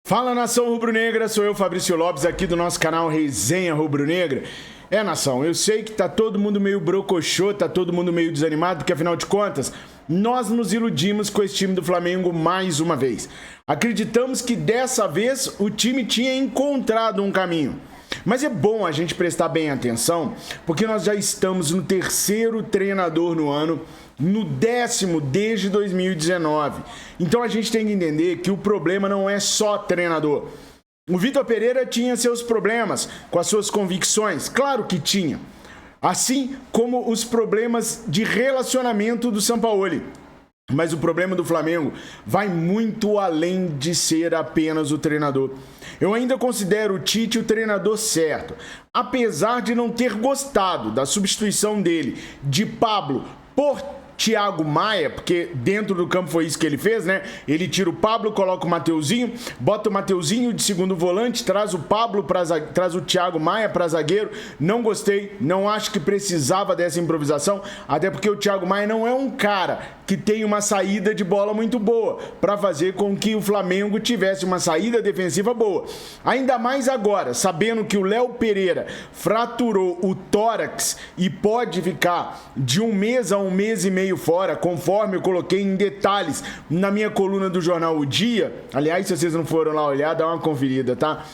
Fala, nação rubro-negra, sou eu, Fabrício Lopes, aqui do nosso canal Resenha Rubro-Negra. Nação, eu sei que tá todo mundo meio brocochô, tá todo mundo meio desanimado, porque afinal de contas, nós nos iludimos com esse time do Flamengo mais uma vez. Acreditamos que dessa vez o time tinha encontrado um caminho. Mas é bom a gente prestar bem atenção, porque nós já estamos no terceiro treinador no ano, no 10º desde 2019. Então a gente tem que entender que o problema não é só treinador. O Vitor Pereira tinha seus problemas com as suas convicções, claro que tinha. Assim como os problemas de relacionamento do Sampaoli. Mas o problema do Flamengo vai muito além de ser apenas o treinador. Eu ainda considero o Tite o treinador certo, apesar de não ter gostado da substituição dele de Pablo por Thiago Maia, porque dentro do campo foi isso que ele fez, né? Ele tira o Pablo, coloca o Mateuzinho, bota o Mateuzinho de segundo volante, traz o Pablo, traz o Thiago Maia para zagueiro. Não gostei, não acho que precisava dessa improvisação, até porque o Thiago Maia não é um cara que tem uma saída de bola muito boa para fazer com que o Flamengo tivesse uma saída defensiva boa. Ainda mais agora, sabendo que o Léo Pereira fraturou o tórax e pode ficar de um mês a um mês e meio fora, conforme eu coloquei em detalhes na minha coluna do jornal O Dia. Aliás, se vocês não foram lá olhar, dá uma conferida, tá?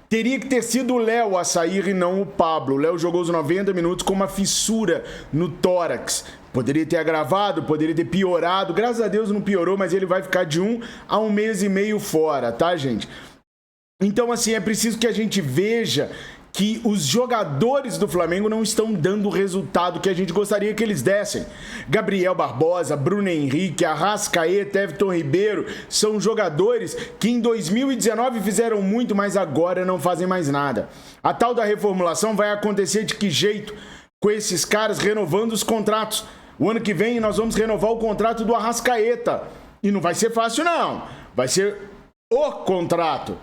Teria que ter sido o Léo a sair e não o Pablo. O Léo jogou os 90 minutos com uma fissura no tórax. Poderia ter agravado, poderia ter piorado. Graças a Deus não piorou, mas ele vai ficar de 1 a um mês e meio fora, tá, gente? Então, assim, é preciso que a gente veja que os jogadores do Flamengo não estão dando o resultado que a gente gostaria que eles dessem. Gabriel Barbosa, Bruno Henrique, Arrascaeta, Everton Ribeiro são jogadores que em 2019 fizeram muito, mas agora não fazem mais nada. A tal da reformulação vai acontecer de que jeito? Com esses caras renovando os contratos. O ano que vem nós vamos renovar o contrato do Arrascaeta. E não vai ser fácil, não. Vai ser o contrato.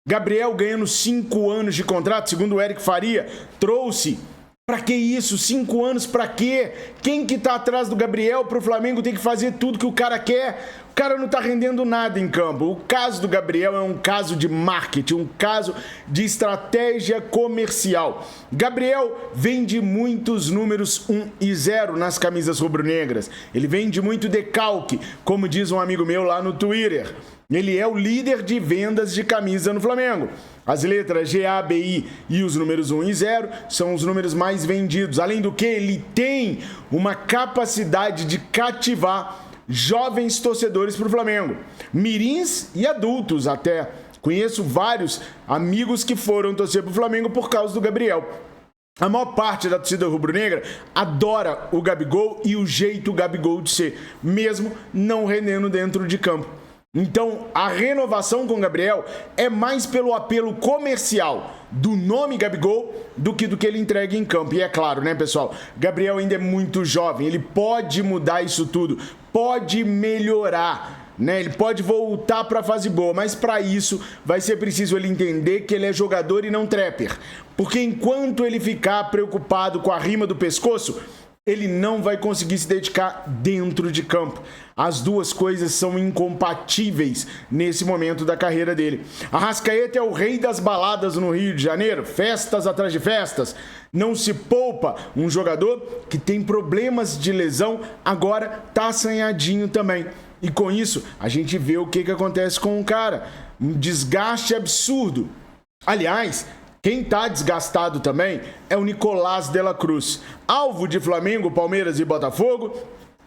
Gabriel ganhando 5 anos de contrato, segundo o Eric Faria, trouxe. Pra que isso? 5 anos pra quê? Quem que tá atrás do Gabriel pro Flamengo tem que fazer tudo que o cara quer? O cara não tá rendendo nada em campo. O caso do Gabriel é um caso de marketing, um caso de estratégia comercial. Gabriel vende muitos números 1 e 0 nas camisas rubro-negras. Ele vende muito decalque, como diz um amigo meu lá no Twitter. Ele é o líder de vendas de camisa no Flamengo. As letras G, A, B, I e os números 1 e 0 são os números mais vendidos. Além do que, ele tem uma capacidade de cativar jovens torcedores para o Flamengo. Mirins e adultos até. Conheço vários amigos que foram torcer para o Flamengo por causa do Gabriel. A maior parte da torcida rubro-negra adora o Gabigol e o jeito Gabigol de ser, mesmo não rendendo dentro de campo. Então, a renovação com o Gabriel é mais pelo apelo comercial do nome Gabigol do que ele entrega em campo. E é claro, né, pessoal? Gabriel ainda é muito jovem, ele pode mudar isso tudo, pode melhorar, né? Ele pode voltar para a fase boa, mas para isso vai ser preciso ele entender que ele é jogador e não trapper. Porque enquanto ele ficar preocupado com a rima do pescoço, ele não vai conseguir se dedicar dentro de campo. As duas coisas são incompatíveis nesse momento da carreira dele. Arrascaeta é o rei das baladas no Rio de Janeiro, festas atrás de festas. Não se poupa um jogador que tem problemas de lesão, agora tá assanhadinho também. E com isso, a gente vê o que acontece com o cara. Um desgaste absurdo. Aliás, quem tá desgastado também é o Nicolás de la Cruz. Alvo de Flamengo, Palmeiras e Botafogo,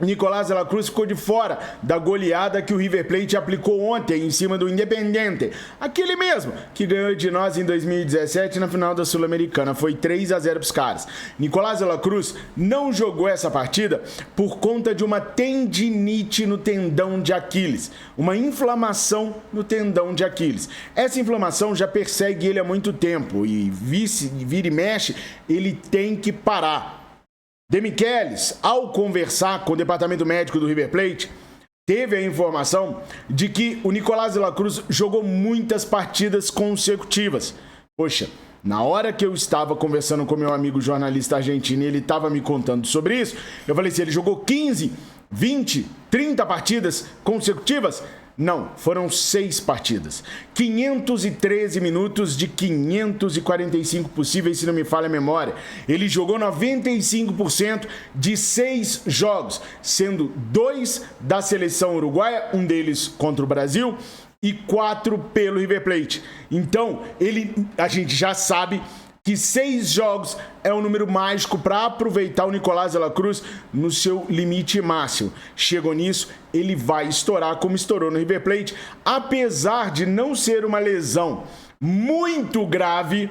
Nicolás de la Cruz ficou de fora da goleada que o River Plate aplicou ontem em cima do Independiente. Aquele mesmo que ganhou de nós em 2017 na final da Sul-Americana. Foi 3-0 para os caras. Nicolás de la Cruz não jogou essa partida por conta de uma tendinite no tendão de Aquiles. Uma inflamação no tendão de Aquiles. Essa inflamação já persegue ele há muito tempo e vira e mexe, ele tem que parar. De Michelis, ao conversar com o departamento médico do River Plate, teve a informação de que o Nicolás de la Cruz jogou muitas partidas consecutivas. Poxa, na hora que eu estava conversando com meu amigo jornalista argentino e ele estava me contando sobre isso, eu falei assim, ele jogou 15, 20, 30 partidas consecutivas? Não, foram 6 partidas. 513 minutos de 545 possíveis, se não me falha a memória. Ele jogou 95% de 6 jogos, sendo 2 da seleção uruguaia, um deles contra o Brasil, e 4 pelo River Plate. Então, a gente já sabe que 6 jogos é o número mágico para aproveitar o Nicolás de la Cruz no seu limite máximo. Chegou nisso, ele vai estourar como estourou no River Plate, apesar de não ser uma lesão muito grave,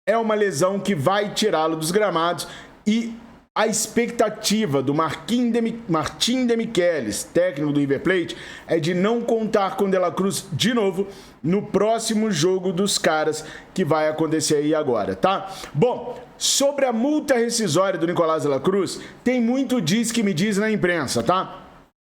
é uma lesão que vai tirá-lo dos gramados e a expectativa do Martim de Michelis, técnico do River Plate, é de não contar com De La Cruz de novo no próximo jogo dos caras que vai acontecer aí agora, tá? Bom, sobre a multa rescisória do Nicolás de la Cruz, tem muito diz que me diz na imprensa, tá?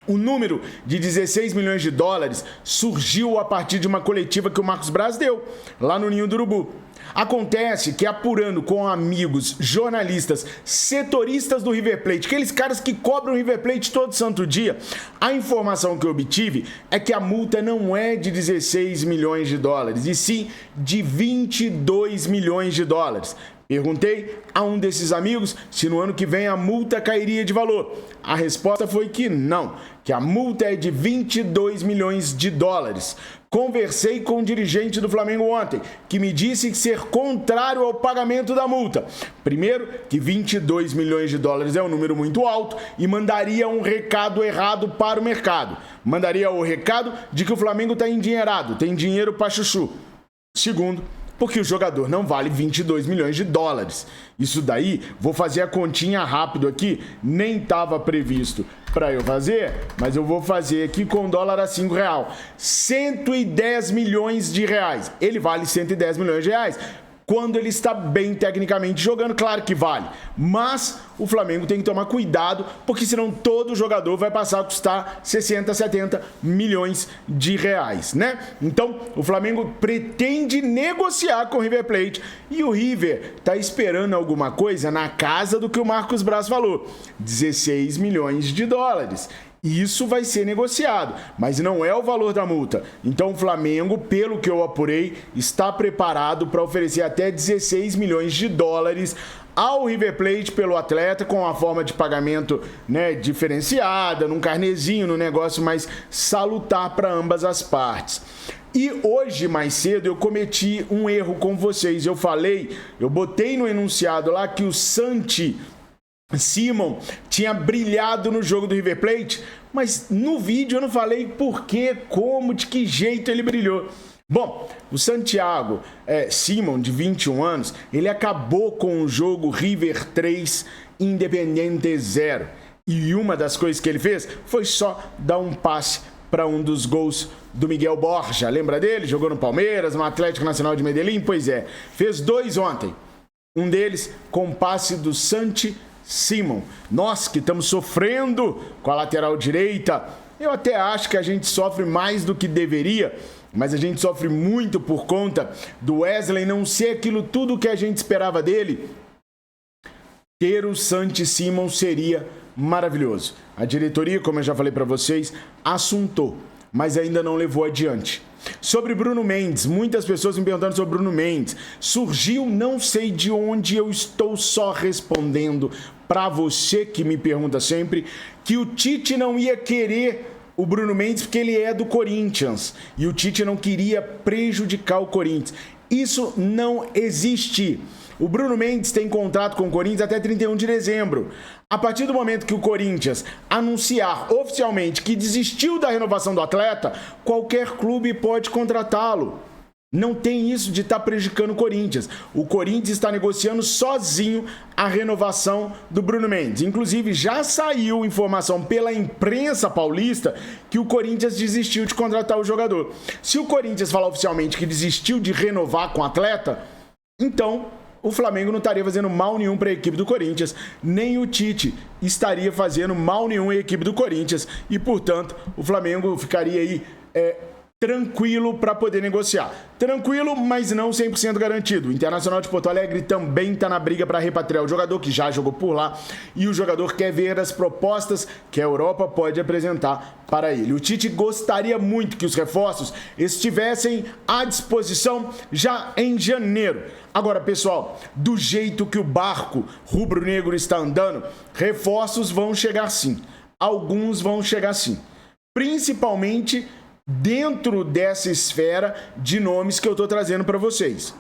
O número de 16 milhões de dólares surgiu a partir de uma coletiva que o Marcos Braz deu lá no Ninho do Urubu. Acontece que, apurando com amigos jornalistas setoristas do River Plate, aqueles caras que cobram o River Plate todo santo dia, a informação que eu obtive é que a multa não é de 16 milhões de dólares, e sim de 22 milhões de dólares. Perguntei a um desses amigos se no ano que vem a multa cairia de valor. A resposta foi que não, que a multa é de 22 milhões de dólares. Conversei com um dirigente do Flamengo ontem, que me disse ser contrário ao pagamento da multa. Primeiro, que 22 milhões de dólares é um número muito alto e mandaria um recado errado para o mercado. Mandaria o recado de que o Flamengo está endinheirado, tem dinheiro para chuchu. Segundo, porque o jogador não vale 22 milhões de dólares. Isso daí, vou fazer a continha rápido aqui, nem estava previsto para eu fazer, mas eu vou fazer aqui com dólar a R$5. 110 milhões de reais. Ele vale 110 milhões de reais. Quando ele está bem tecnicamente jogando, claro que vale. Mas o Flamengo tem que tomar cuidado, porque senão todo jogador vai passar a custar 60, 70 milhões de reais, né? Então, o Flamengo pretende negociar com o River Plate e o River está esperando alguma coisa na casa do que o Marcos Braz falou, 16 milhões de dólares. Isso vai ser negociado, mas não é o valor da multa. Então o Flamengo, pelo que eu apurei, está preparado para oferecer até 16 milhões de dólares ao River Plate pelo atleta, com a forma de pagamento, né, diferenciada, num carnezinho, num negócio mais salutar para ambas as partes. E hoje, mais cedo, eu cometi um erro com vocês. Eu botei no enunciado lá que o Santi Simon tinha brilhado no jogo do River Plate, mas no vídeo eu não falei por quê, como, de que jeito ele brilhou. Bom, o Santiago Simon, de 21 anos, ele acabou com o jogo River 3, Independiente 0. E uma das coisas que ele fez foi só dar um passe para um dos gols do Miguel Borja. Lembra dele? Jogou no Palmeiras, no Atlético Nacional de Medellín? Pois é, fez 2 ontem. Um deles com passe do Santi Simon. Nós que estamos sofrendo com a lateral direita, eu até acho que a gente sofre mais do que deveria, mas a gente sofre muito por conta do Wesley não ser aquilo tudo que a gente esperava dele. Ter o Santi Simon seria maravilhoso. A diretoria, como eu já falei para vocês, assuntou, mas ainda não levou adiante. Sobre Bruno Mendes, muitas pessoas me perguntando sobre Bruno Mendes. Surgiu, não sei de onde, eu estou só respondendo para você que me pergunta sempre, que o Tite não ia querer o Bruno Mendes porque ele é do Corinthians e o Tite não queria prejudicar o Corinthians. Isso não existe. O Bruno Mendes tem contrato com o Corinthians até 31 de dezembro. A partir do momento que o Corinthians anunciar oficialmente que desistiu da renovação do atleta, qualquer clube pode contratá-lo. Não tem isso de estar prejudicando o Corinthians. O Corinthians está negociando sozinho a renovação do Bruno Mendes. Inclusive, já saiu informação pela imprensa paulista que o Corinthians desistiu de contratar o jogador. Se o Corinthians falar oficialmente que desistiu de renovar com o atleta, então o Flamengo não estaria fazendo mal nenhum para a equipe do Corinthians, nem o Tite estaria fazendo mal nenhum à equipe do Corinthians e, portanto, o Flamengo ficaria aí tranquilo para poder negociar. Tranquilo, mas não 100% garantido. O Internacional de Porto Alegre também está na briga para repatriar o jogador, que já jogou por lá, e o jogador quer ver as propostas que a Europa pode apresentar para ele. O Tite gostaria muito que os reforços estivessem à disposição já em janeiro. Agora, pessoal, do jeito que o barco rubro-negro está andando, reforços vão chegar sim. Alguns vão chegar sim. Principalmente dentro dessa esfera de nomes que eu estou trazendo para vocês.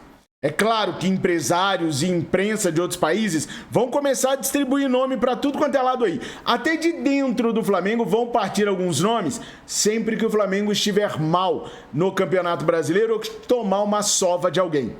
É claro que empresários e imprensa de outros países vão começar a distribuir nome para tudo quanto é lado aí. Até de dentro do Flamengo vão partir alguns nomes sempre que o Flamengo estiver mal no Campeonato Brasileiro ou tomar uma sova de alguém.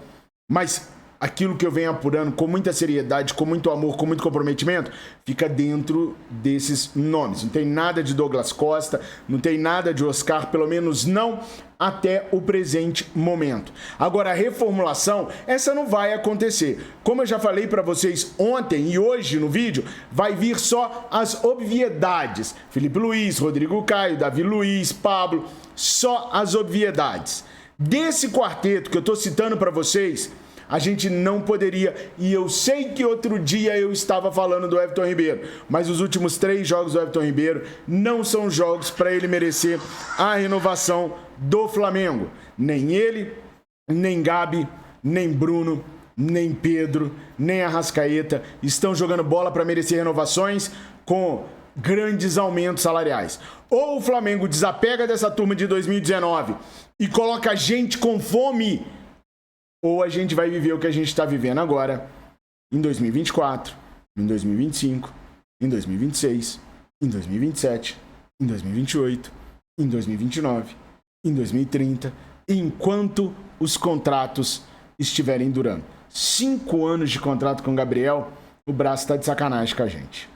Mas aquilo que eu venho apurando com muita seriedade, com muito amor, com muito comprometimento, fica dentro desses nomes. Não tem nada de Douglas Costa, não tem nada de Oscar, pelo menos não até o presente momento. Agora, a reformulação, essa não vai acontecer. Como eu já falei para vocês ontem e hoje no vídeo, vai vir só as obviedades. Felipe Luiz, Rodrigo Caio, Davi Luiz, Pablo, só as obviedades. Desse quarteto que eu estou citando para vocês, a gente não poderia, e eu sei que outro dia eu estava falando do Everton Ribeiro, mas os últimos 3 jogos do Everton Ribeiro não são jogos para ele merecer a renovação do Flamengo. Nem ele, nem Gabi, nem Bruno, nem Pedro, nem Arrascaeta estão jogando bola para merecer renovações com grandes aumentos salariais. Ou o Flamengo desapega dessa turma de 2019 e coloca gente com fome, ou a gente vai viver o que a gente está vivendo agora, em 2024, em 2025, em 2026, em 2027, em 2028, em 2029, em 2030, enquanto os contratos estiverem durando. 5 anos de contrato com o Gabriel, o braço está de sacanagem com a gente.